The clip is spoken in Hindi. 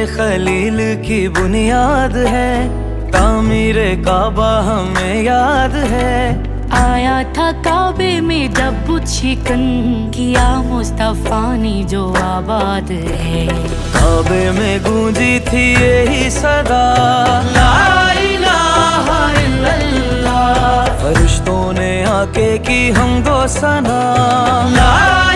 खलील की बुनियाद है, तामीरे काबा हमें याद है। आया था काबे में जब चिकन, किया मुस्तफा ने जो आबाद है। काबे में गूंजी थी यही सदा, ला इलाहा इल्लल्लाह। फरिश्तों ने आके की हमदो सना, ला